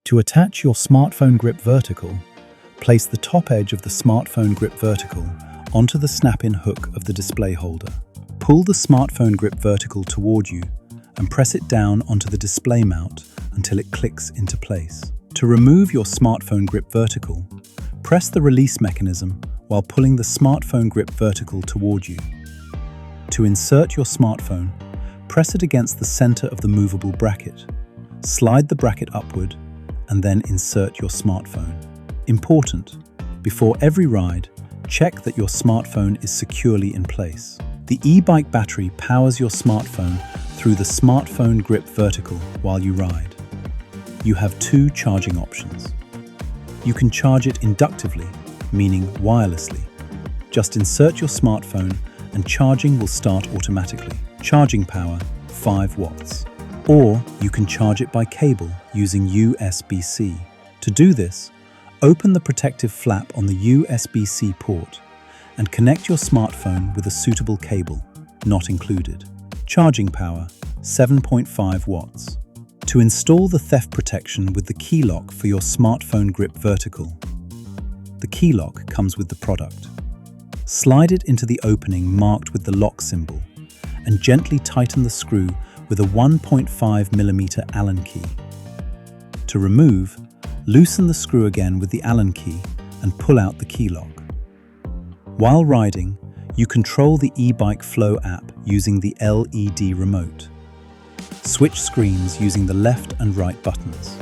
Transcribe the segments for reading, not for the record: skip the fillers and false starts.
To attach your SmartphoneGrip Vertical, place the top edge of the SmartphoneGrip Vertical onto the snap-in hook of the display holder. Pull the SmartphoneGrip Vertical toward you and press it down onto the display mount until it clicks into place. To remove your SmartphoneGrip Vertical, press the release mechanism while pulling the SmartphoneGrip Vertical toward you. To insert your smartphone, press it against the center of the movable bracket. Slide the bracket upward and then insert your smartphone. Important: before every ride, check that your smartphone is securely in place. The e-bike battery powers your smartphone through the SmartphoneGrip Vertical while you ride. You have two charging options. You can charge it inductively, meaning wirelessly. Just insert your smartphone and charging will start automatically. Charging power, 5 watts. Or you can charge it by cable using USB-C. To do this, open the protective flap on the USB-C port and connect your smartphone with a suitable cable, not included. Charging power, 7.5 watts. To install the theft protection with the key lock for your SmartphoneGrip Vertical. The key lock comes with the product. Slide it into the opening marked with the lock symbol and gently tighten the screw with a 1.5mm Allen key. To remove, loosen the screw again with the Allen key and pull out the key lock. While riding, you control the eBike Flow app using the LED remote. Switch screens using the left and right buttons.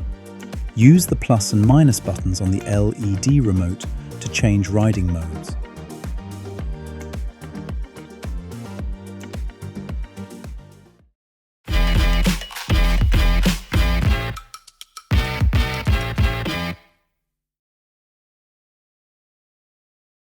Use the plus and minus buttons on the LED remote to change riding modes.